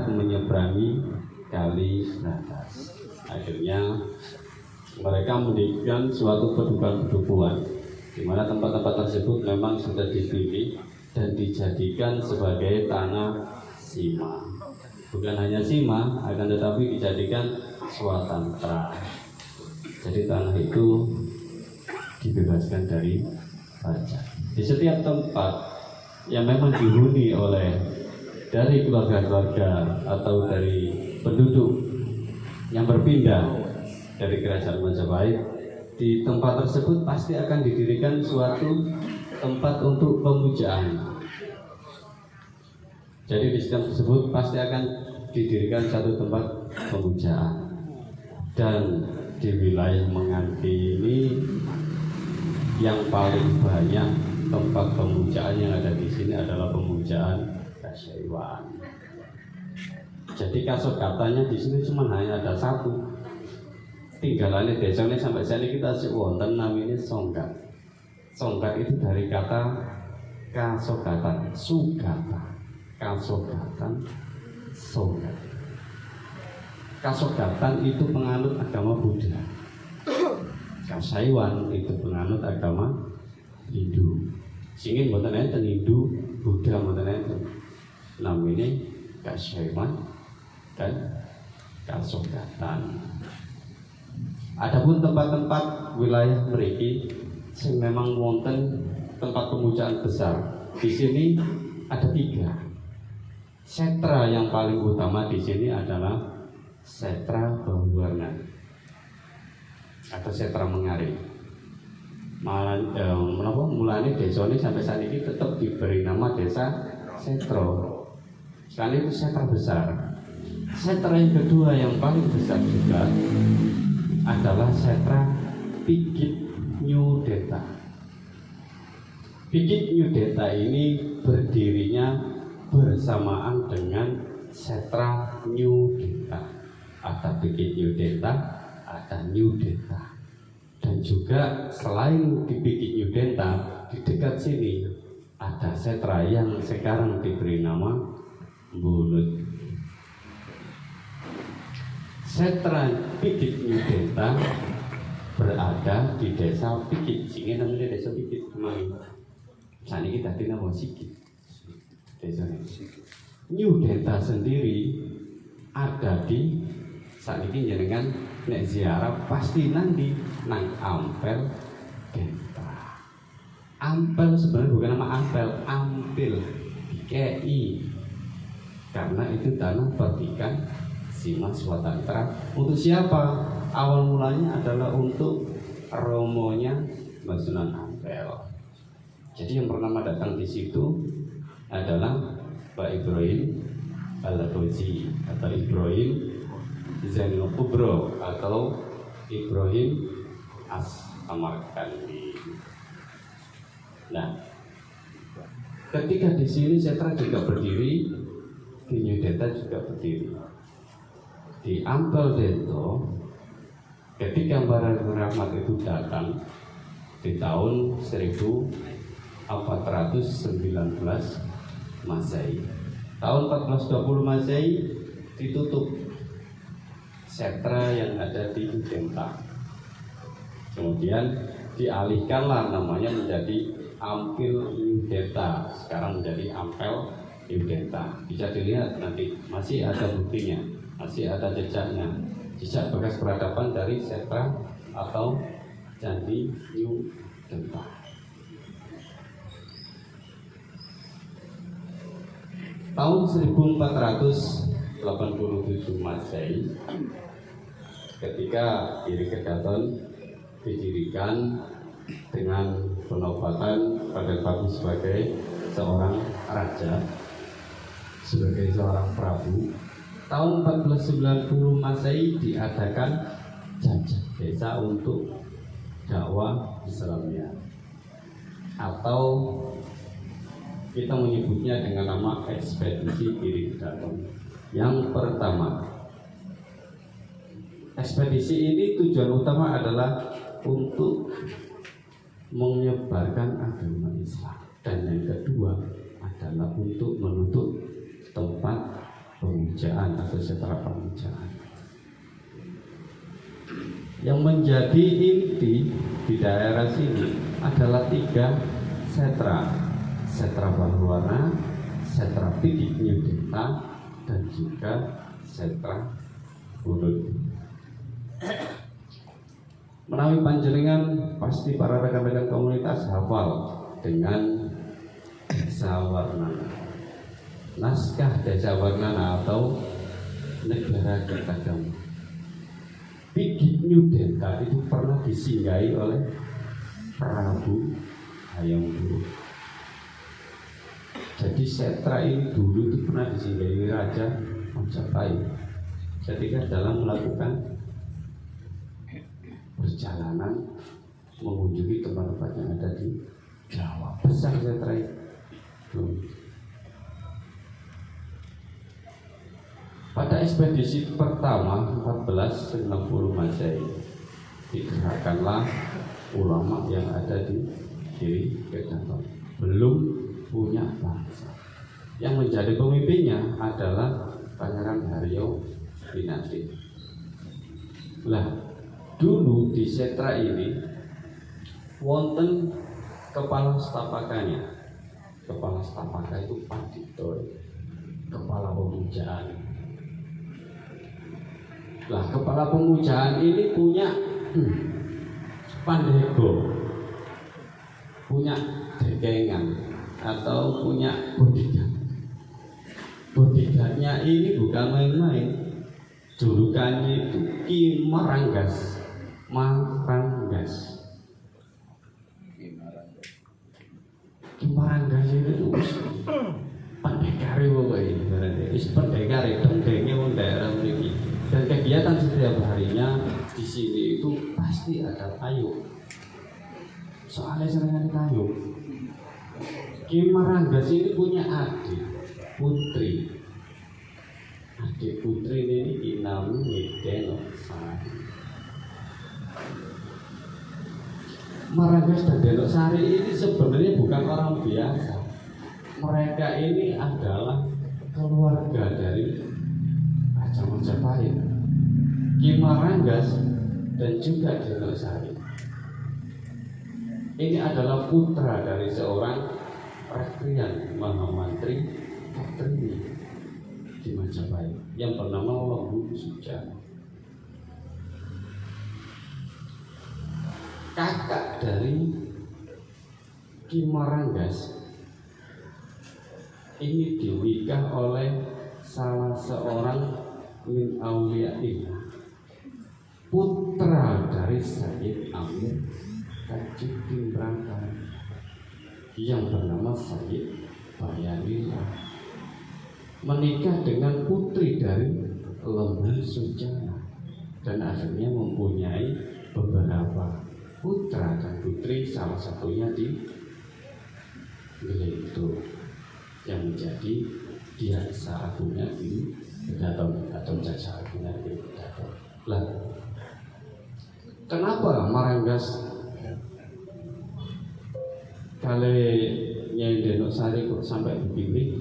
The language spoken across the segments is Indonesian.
menyeberangi kali Natas. Akhirnya mereka mendirikan suatu pedukuhan di mana tempat-tempat tersebut memang sudah dipilih dan dijadikan sebagai tanah sima. Bukan hanya sima, akan tetapi dijadikan swatantra. Jadi tanah itu dibebaskan dari pajak. Di setiap tempat yang memang dihuni oleh dari keluarga-keluarga atau dari penduduk yang berpindah dari kerajaan Majapahit, di tempat tersebut pasti akan didirikan suatu tempat untuk pemujaan. Jadi di setiap tersebut pasti akan didirikan satu tempat pemujaan. Dan di wilayah Menganti ini yang paling banyak tempat pemujaan yang ada di sini adalah pemujaan Kasyaiwan. Jadi katanya di sini cuma hanya ada satu. Tinggalannya desanya sampai sini kita wonten namanya Songgat. Songgat itu dari kata kasogatan, sugata, kasogatan, songgat. Kasogatan itu penganut agama Buddha. Kasyaiwan itu penganut agama Hindu. Singin mboten enten Hindu, Buddha mboten enten. Namanya Kasyaiwan dan Kasogatan. Adapun tempat-tempat wilayah mriki yang memang wonten tempat pemujaan besar. Di sini ada 3. Setra yang paling utama di sini adalah Setra Bahuwarna atau Setra Mengaring. Mulane desa ini sampai saat ini tetap diberi nama Desa Setro. Karena itu setra besar. Setra yang kedua yang paling besar juga adalah Setra Pikit Nyudeta. Pikit Nyudeta ini berdirinya bersamaan dengan Setra Nyudeta. Ada Pikit Nyudeta, ada Nyudeta. Dan juga selain di Pikit Nyudeta, di dekat sini ada setra yang sekarang diberi nama Bulut. Setra Pikit Nyudeta berada di desa Pikit. Sini namanya desa Pikit kemarin. Saat ini kita nama Sikit. Desa Nyudeta sendiri ada di saat ini jenengan nek ziarah pasti nanti nang Ampel Denta. Ampel sebenarnya bukan nama Ampel, Ampil KI. Karena itu tanah perdikan Sima Swatantra. Untuk siapa? Awal mulanya adalah untuk romonya Mbak Sunan Ampel. Jadi yang pertama datang di situ adalah Pak Ibrahim Al-Rozi atau Ibrahim Zainul Kubro atau Ibrahim As-Samarkandi. Nah, ketika di sini Setra juga berdiri, di Nyudeta juga berdiri. Di Ampel Dento, ketika Mbah Rahmat itu datang di tahun 1419 Masehi. Tahun 1420 Masehi ditutup setra yang ada di Denta. Kemudian dialihkanlah namanya menjadi Ampil Nyudeta. Sekarang menjadi Ampel Nyudeta. Bisa dilihat nanti masih ada buktinya, masih ada jejaknya, jejak bekas peradaban dari setra atau Candi Nyudeta. Tahun 1487 Masehi, ketika Giri Kedaton didirikan dengan penobatan Raden Bagus sebagai seorang raja, sebagai seorang prabu. Tahun 1490 Masehi diadakan jajah desa untuk dakwah Islamnya, atau kita menyebutnya dengan nama ekspedisi Giri Kedaton. Yang pertama, ekspedisi ini tujuan utama adalah untuk menyebarkan agama Islam, dan yang kedua adalah untuk menutup tempat pemujaan. pemujaan atau setra pemujaan. Yang menjadi inti di daerah sini adalah 3 setra: setra Baluwana, setra Pidik New Delta, dan juga setra Bunut. Menawi panjenengan pasti para rekan-rekan komunitas hafal dengan Desa Warnana, naskah Desa Warnana atau Negara Kertagama. Pidik New Delta itu pernah disinggahi oleh Prabu Hayam Wuruk. Jadi setra ini dulu itu pernah disinggahi Raja Majapahit ketika dalam melakukan perjalanan mengunjungi tempat-tempat yang ada di Jawa. Besar setra itu. Pada ekspedisi pertama 1460 Masehi digerakkanlah ulama yang ada di kiri Kedaton, belum punya bangsa. Yang menjadi pemimpinnya adalah Pangeran Haryo Winati. Lah, dulu di setra ini wonten kepala stapakanya. Kepala stapaka itu Pandito, kepala pemujaan. Lah, kepala pemujaan ini punya pandego, punya dekengan atau punya bodyguard. Bodyguardnya ini bukan main-main. Julukannya itu Ki Maranggas. Maranggas. Ki Maranggas itu pendekare pokoknya. Is pendekare dendengnya wong daerah mriki. Dan kegiatan setiap harinya di sini itu pasti ada tayub. Soalnya sering ada tayub. Ki Maranggas ini punya adik putri. Adik putri ini Inamu Wideno Sari. Maranggas dan Denok Sari ini sebenarnya bukan orang biasa. Mereka ini adalah keluarga dari Raja Majapahit, Ki Maranggas dan juga Denok Sari. Ini adalah putra dari seorang Rakyat Mahamantri Katrini di Majapahit yang bernama Lembu Sujana. Kakak dari Ki Maranggas ini dinikah oleh salah seorang min auliyaillah, putra dari Sayyid Amir Tajuddin Brangkar yang bernama Sayyid Bayanillah, menikah dengan putri dari Lembu Sujana dan akhirnya mempunyai beberapa putra dan putri, salah satunya di Gledo yang menjadi Jaksa Agungnya di Kedaton atau Jaksa Agungnya di Kedaton. Lah, kenapa Maranggas kali Nyai Denok Sari kok sampai begini?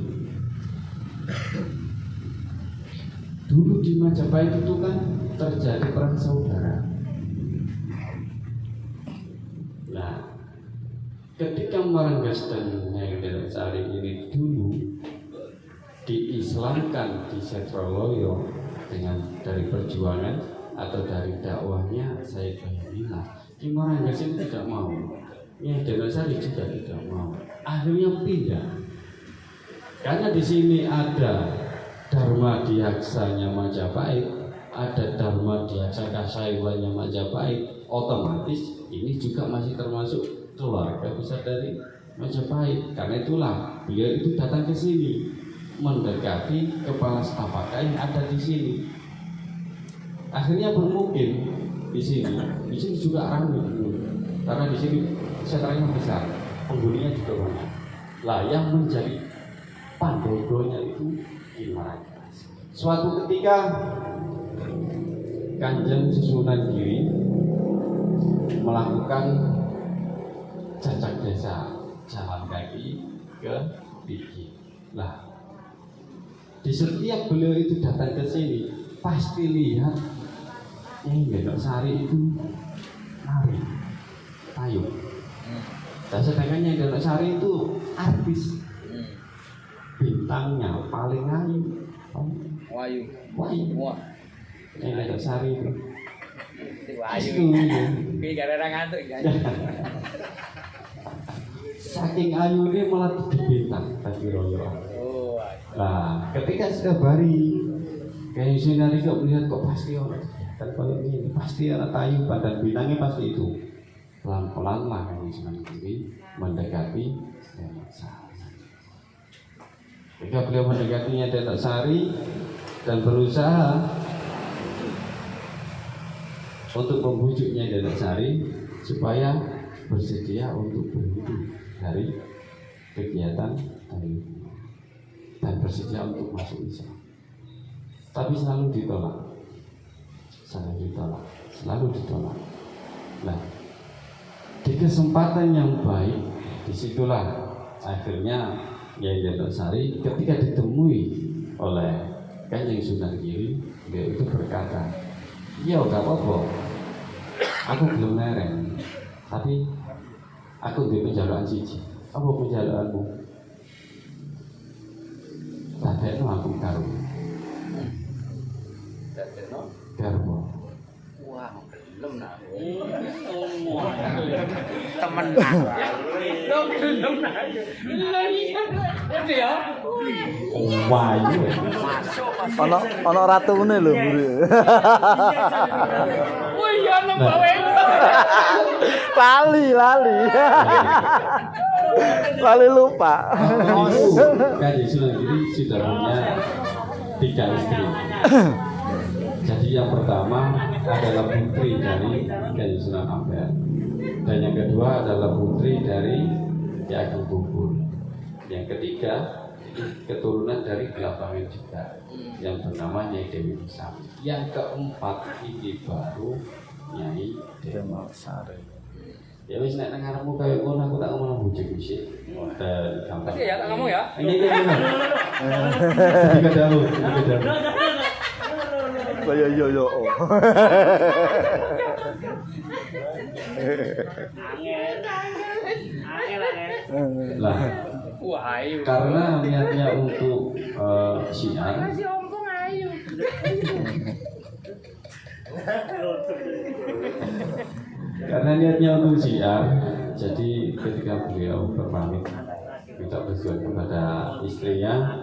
Dulu di Majapahit itu kan terjadi perang saudara. Nah, ketika Maranggas dan Nyai Denok Sari ini dulu diislamkan di Setroloyo dengan dari perjuangan atau dari dakwahnya Sayyid Bayanillah, Ki Maranggas itu tidak mau. Nyai Denok Sari juga tidak mau. Akhirnya pindah. Karena di sini ada Dharma Diaksanya Majapahit, ada Dharma Diaksa Kasaiwanya Majapahit, otomatis ini juga masih termasuk keluarga besar dari Majapahit. Karena itulah beliau itu datang ke sini mendekati kepala stapaka yang ada di sini. Akhirnya bermukim di sini. Di sini juga ramai karena di sini setranya besar, penghuninya juga banyak. Lah, yang menjadi pandogonya itu Ki Maranggas. Suatu ketika Kanjeng Susunan Giri melakukan jajak desa jalan kaki ke Pidi. Lah, Di setiap beliau itu datang ke sini pasti lihat yang Gendok Sari itu nari, tayu. Dan sedangkan yang Gendok Sari itu artis, bintangnya paling ayu, Wayu. wah, yang Gendok Sari itu. Wayu. Ki gara-gara ngantuk ya. Saking ayu ini malah jadi bintang tadi royo. Oh. Nah, ketika setiap hari kayak sinari kok melihat kok pasti orang dan kalau ini pasti anak tayu badan bintangnya pasti itu. Pelan-pelan lah kayak sinari mendekati Gendok Sari. Ketika beliau mendekatinya Gendok Sari dan berusaha untuk membujuknya Gendok Sari supaya bersedia untuk berhenti dari kegiatan tayu dan bersedia untuk masuk Islam, tapi selalu ditolak. Nah, di kesempatan yang baik, disitulah akhirnya Nyai Gendok Sari ketika ditemui oleh Kanjeng Sunan Giri, dia itu berkata, "Ya gak apa-apa, aku belum lereng, tapi aku di penjaluan siji. Apa penjaluanmu?" Tadekno aku karo. Garbo. Wah, belum nak. Temen nak. Belum nak. Ya. Wayu. Ono ratune lho, Bro. Oh iya nembawe. Lali lupa. Kanjeng Sunan Giri sudah punya 3 istri. Jadi yang pertama adalah putri dari Kanjeng Sunan Ampel, dan yang kedua adalah putri dari Ki Ageng Bubur. Yang ketiga keturunan dari Gelapangin juga yang bernama Nyai Dewi Usami. Yang keempat ini baru Nyai Dewi Sari. Ya wis nek nang ngarepmu kaya ngono aku tak ngomong bujuk sih. Dan gampang. Pasti ya tak ngomong ya. Ini dalu. Yo. Lah, Wayu. karena niatnya untuk syiar. Karena niatnya untuk syiar, jadi ketika beliau berpamit minta bersuara kepada istrinya,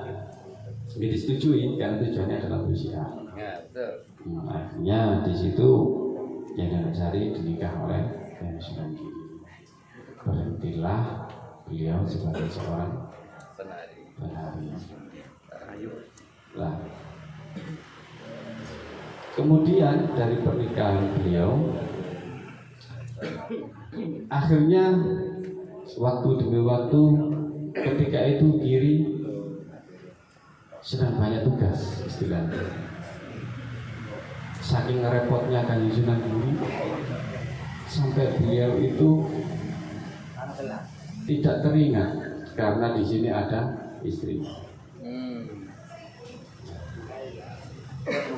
ini disetujui karena tujuannya adalah bersyiar. Ya, betul. Akhirnya di situ yang Gendok Sari dinikah oleh Kanjeng Sunan Giri. Berhentilah beliau sebagai seorang penari. Lah, kemudian dari pernikahan beliau, akhirnya waktu demi waktu, ketika itu Giri sedang banyak tugas istilahnya. Saking repotnya Kanjeng Sunan Giri sampai beliau itu tidak teringat karena di sini ada istri.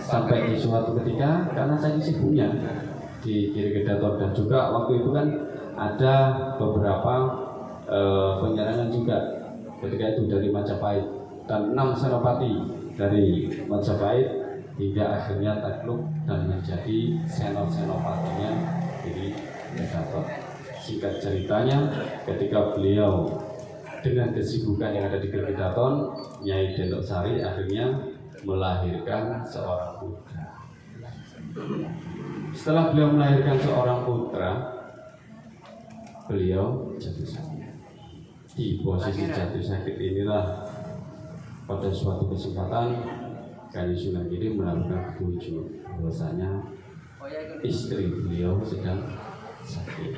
Sampai di suatu ketika karena saya sibuknya di Giri Kedaton, dan juga waktu itu kan ada beberapa penyerangan juga ketika itu dari Majapahit dan 6 senopati dari Majapahit hingga akhirnya takluk dan menjadi senopatinya Giri Kedaton. Singkat ceritanya, ketika beliau dengan kesibukan yang ada di Giri Kedaton, Nyai Gendok Sari akhirnya melahirkan seorang putra. Setelah beliau melahirkan seorang putra, beliau jatuh sakit. Di posisi jatuh sakit inilah pada suatu kesempatan Kanjeng Sunan Giri melakukan petunjuk bahwasanya istri beliau sedang sakit.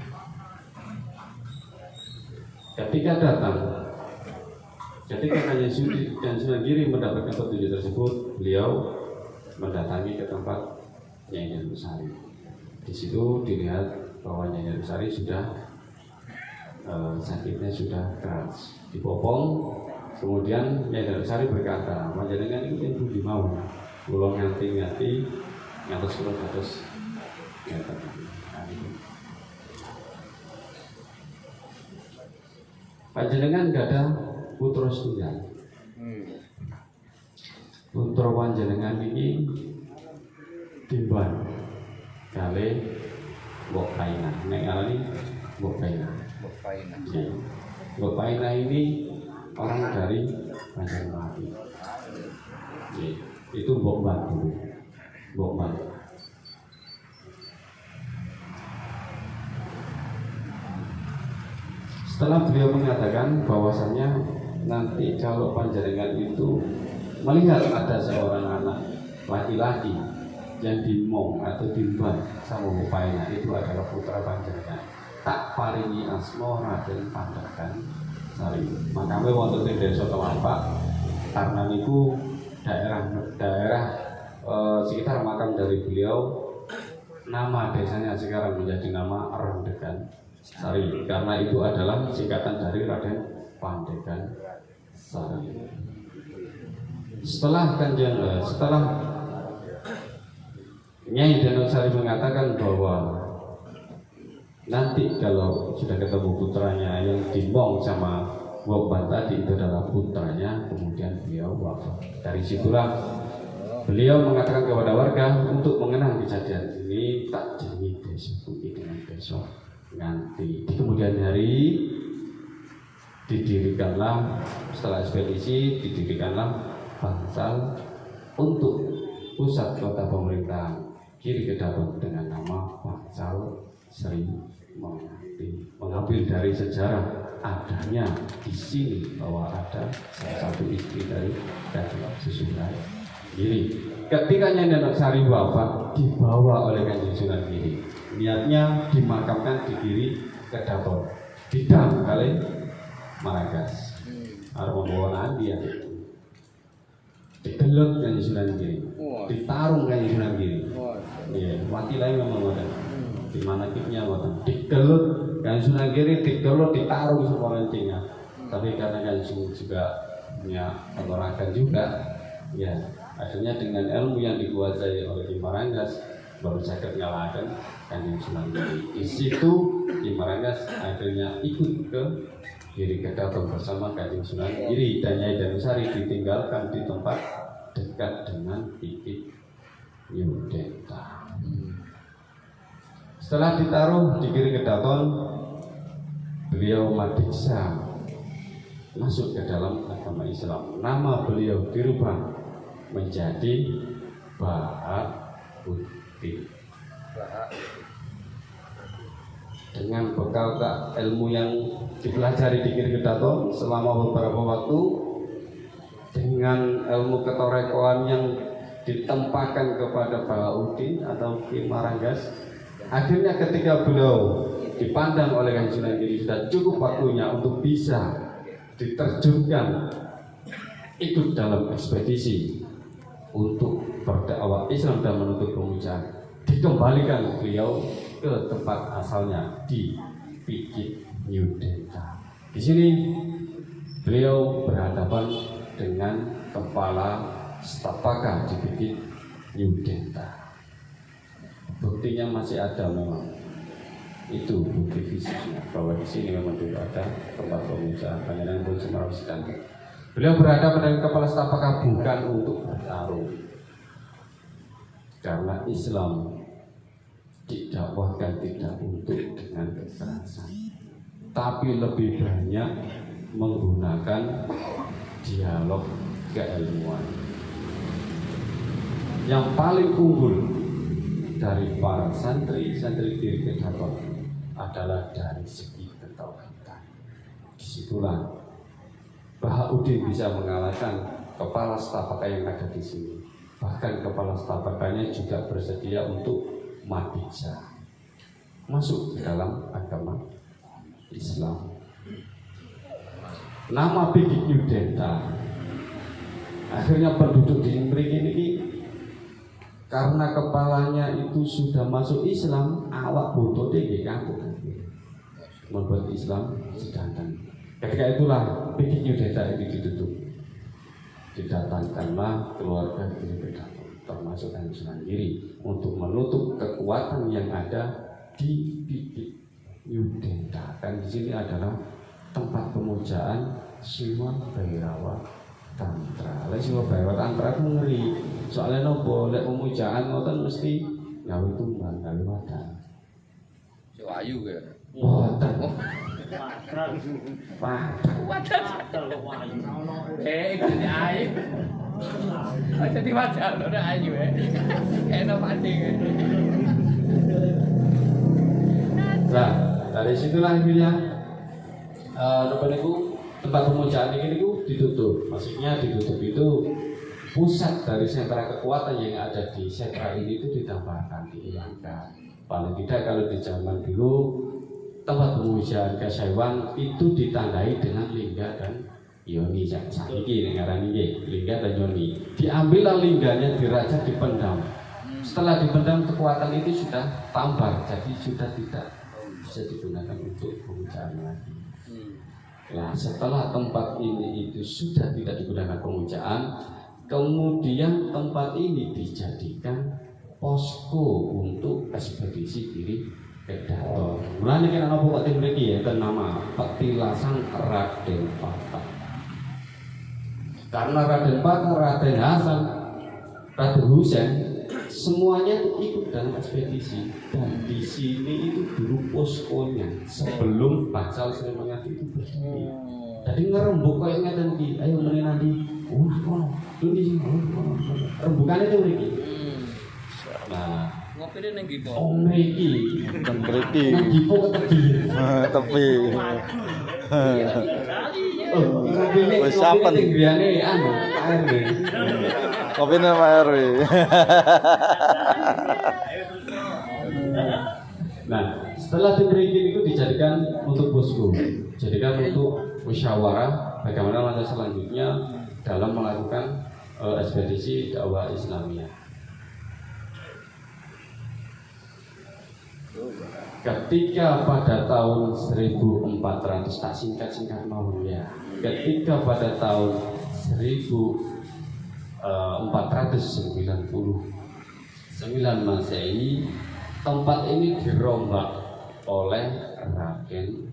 Ketika Kanjeng Sunan Giri mendapatkan petunjuk tersebut, beliau mendatangi ke tempat Nyai Gendok Sari. Di situ dilihat bahwa Nyai Gendok Sari sudah sakitnya sudah keras, dipopong Kemudian Nyai Danosari berkata, panjenengan itu yang budi mawon, kula nganti-nganti ngantos kula dados ngeten. Panjenengan gak ada putra setunggal. Putra panjenengan ini timban kali Mbok Paina. Nek ngarani Mbok Paina. Mbok Paina ini orang dari Banjarmasin. Itu Mbok Mbak dulu. Mbok Mbak. Setelah beliau mengatakan bahwasannya nanti kalau panjenengan itu melihat ada seorang anak laki-laki yang dimong atau dimban sama Mbok Paina, itu adalah putra panjenengan, tak paringi asma Raden Pandhakan Sari. Makanya wonten ing desa Telapak karena niku daerah sekitar makam dari beliau, nama desanya sekarang menjadi nama Rendekan Sari karena itu adalah singkatan dari Raden Pandhakan Sari. Setelah Nyai Danosari mengatakan bahwa nanti kalau sudah ketemu putranya yang dimong sama Mbok tadi itu adalah putranya, kemudian beliau wafat. Dari situlah beliau mengatakan kepada warga untuk mengenang kejadian ini, tak jadi besok dengan besok nanti. Di kemudian hari didirikanlah, setelah ekspedisi didirikanlah bangsal untuk pusat kota pemerintahan Giri Kedaton dengan nama Bangsal Sri Mengati, mengambil dari sejarah adanya di sini bahwa ada salah satu istri dari Datuk Susunan Giri. Ketika Nyai Danosari wafat dibawa oleh Kanjeng Sunan Giri, niatnya dimakamkan di Giri Kedaton, didam kali Maragas, arep membawa nanti ya. Digelut Kanjeng Sunan Giri, ditarung Kanjeng Sunan Giri. Iya, mati lain memang ngoten. Di mana kitnya ngoten. Digelut Kanjeng Sunan Giri, digelut, ditarung semua rencingnya. Tapi karena Kanjeng juga punya pengorbankan juga, ya akhirnya dengan ilmu yang dikuasai oleh Ki Maranggas baru saged ngalahkan Kanjeng Sunan Giri. Di situ Ki Maranggas akhirnya ikut ke Giri Kedaton bersama Kanjeng Sunan Giri, dan Nyai Danosari ditinggalkan di tempat dekat dengan titik Yudenta. Setelah ditaruh di Giri Kedaton, beliau madiksa masuk ke dalam agama Islam. Nama beliau dirubah menjadi Bahabuddin. Dengan bekal ilmu yang dipelajari di Giri Kedaton selama beberapa waktu, dengan ilmu ketorekoan yang ditempakan kepada Bahabuddin atau Ki Maranggas, akhirnya ketika beliau dipandang oleh Kanjeng Sunan Giri sudah cukup waktunya untuk bisa diterjunkan ikut dalam ekspedisi untuk berdakwah Islam dan menuntut pemujaan, dikembalikan beliau ke tempat asalnya di Pikit Yudenta. Di sini beliau berhadapan dengan kepala Stapaka di Pikit Yudenta. Buktinya masih ada memang. Itu bukti fisiknya bahwa di sini memang dulu ada tempat pemujaan Panjenengan pun Semarang Sedangkan. Beliau berhadapan dengan kepala Stapaka bukan untuk bertarung, karena Islam didakwahkan tidak untuk dengan kekerasan, tapi lebih banyak menggunakan dialog keilmuan. Yang paling unggul dari para santri-santri Giri Kedaton adalah dari segi ketauhidan. Disitulah Bahabuddin bisa mengalahkan kepala Stapaka yang ada di sini. Bahkan kepala Stapakanya juga bersedia untuk madiksa masuk ke dalam agama Islam. Nama Pikit Yudenta, akhirnya penduduk di mriki ini karena kepalanya itu sudah masuk Islam, awak bodoh nggih kapok membuat Islam sedangkan Ketika itulah Pikik Yudheta itu ditutup. Didatangkanlah keluarga Giri Pedato, termasuk Kanjeng Sunan Giri, untuk menutup kekuatan yang ada di Pikik Yudheta. Kan di sini adalah tempat pemujaan Siwa Bhairawa Tantra. Lek Siwa Bhairawa Tantra itu ngeri. Soalnya nopo, lek pemujaan ngoten mesti gawe tumbang, gawe wadah. Ayu ya. Boten. Wah, Jadi ayu. Jadi wadah udah ayu ya. Enak pancing. nah dari situlah akhirnya tempat pemujaan ini ditutup. Maksudnya ditutup itu pusat dari sentra kekuatan yang ada di sentra ini itu ditambahkan, dihilangkan. Paling tidak kalau di zaman dulu tempat pemujaan Kasaiwan itu ditandai dengan lingga dan yoni. Sakiki ngarani nggih, lingga dan yoni. Diambillah lingganya, dirajah, dipendam. Setelah dipendam kekuatan itu sudah tambar, jadi sudah tidak bisa digunakan untuk pemujaan lagi. Nah, setelah tempat ini itu sudah tidak digunakan pemujaan, kemudian tempat ini dijadikan posko untuk ekspedisi Giri Pedato. Mulane kena napa kok mriki ya nama Petilasan Raden Patah. Karena Raden Patah, Raden Hasan, Raden Husain semuanya itu ikut dalam ekspedisi, dan di sini itu dulu poskonya sebelum Bangsal Srimangathi itu berdiri. Jadi ngerembuk kayak ngeten iki, ayo mrene nanti. Kono. Ini rembukan itu mriki. Nah, ngopine ning ndi, Pak? mriki. Ten mriki. Nang Gipo ke tepi. Tepi. Wis sampen. Griyane anu, KRW. Kopine Pak RW. Nah, setelah diberi itu dijadikan untuk posko, jadikan untuk musyawarah bagaimana langkah selanjutnya dalam melakukan ekspedisi dakwah Islamiyah. Ketika pada tahun 1400, tak singkat-singkat mau ya. Ketika pada tahun 1499 Masehi, tempat ini dirombak oleh Raden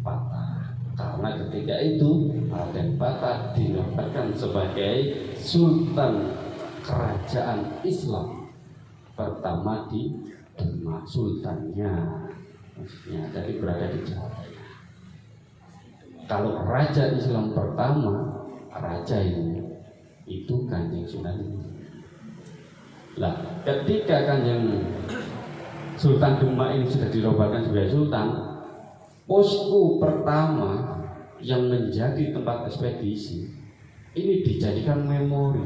Patah. Karena ketika itu Raden Patah dinobatkan sebagai Sultan Kerajaan Islam pertama di Demak, sultannya maksudnya, jadi berada di Jawa Tengah. Kalau raja Islam pertama, raja ini itu Kanjeng Sunan. Nah, ketika Kanjeng Sultan Demak ini sudah dirobatkan sebagai sultan, posko pertama yang menjadi tempat ekspedisi ini dijadikan memori,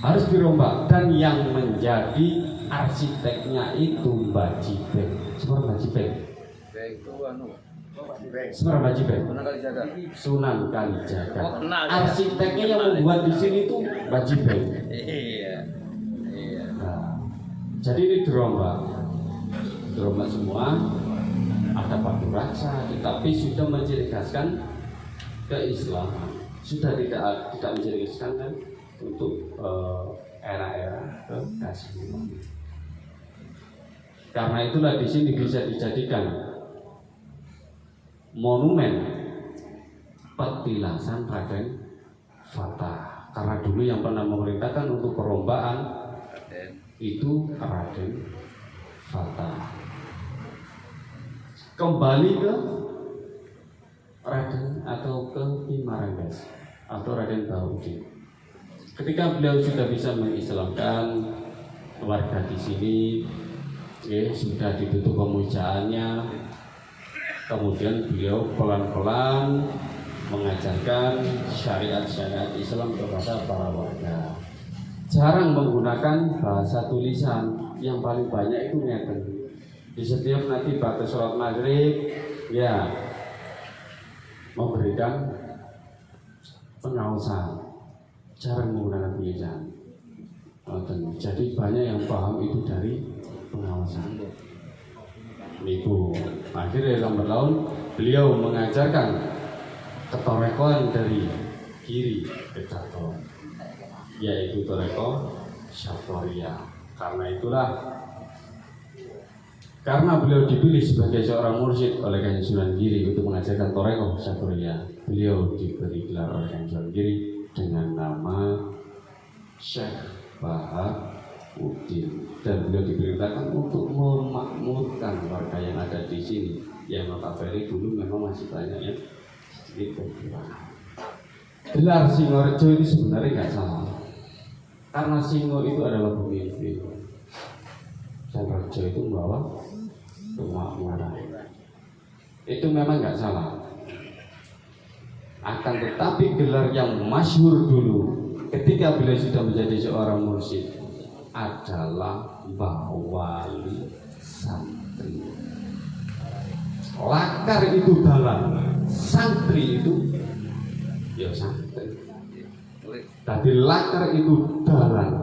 harus dirombak, dan yang menjadi arsiteknya itu Mbah Jibek. Semarang Mbah Jibek. Itu anu. Semarang Mbah Jibek. Sunan Kalijaga. Arsiteknya yang membuat di sini itu Mbah Jibek. Iya. Nah, jadi ini dirombak semua. Ada Batu Raksa, tetapi sudah mencirigaskan keislaman. Sudah tidak mencirigaskan kan untuk era-era kekasih. Karena itulah di sini bisa dijadikan monumen Petilasan Raden Patah. Karena dulu yang pernah memerintahkan untuk perlombaan itu Raden Patah. Kembali ke Raden atau ke Ki Maranggas atau Raden Bahudir. Ketika beliau sudah bisa mengislamkan warga di sini, sudah ditutup pemujaannya, kemudian beliau pelan-pelan mengajarkan syariat-syariat Islam kepada para warga. Jarang menggunakan bahasa tulisan, yang paling banyak itu ngeten. Di setiap nanti pada sholat maghrib, ya memberikan pengawasan. Jarang menggunakan tulisan. Jadi banyak yang paham itu dari pengawasan. Niku akhirnya lambat laun beliau mengajarkan ketorekoan dari kiri ke catur, yaitu toreko Syatoria. Karena beliau dipilih sebagai seorang mursyid oleh Kanjeng Sunan Giri untuk mengajarkan toreko Syatoria, beliau diberi gelar oleh Kanjeng Sunan Giri dengan nama Syekh Bahauddin, dan beliau diperintahkan untuk memakmurkan warga yang ada di sini, yang notabene dulu memang masih banyak yang sedikit berkurang. Gelar Singorejo itu sebenarnya nggak salah, karena Singo itu adalah pemimpin dan Rejo itu membawa kemakmuran. Itu memang nggak salah. Akan tetapi gelar yang masyhur dulu ketika beliau sudah menjadi seorang mursyid adalah Mbah Wali Santri. Lakar itu dalang, santri itu ya santri. Tadi lakar itu dalang,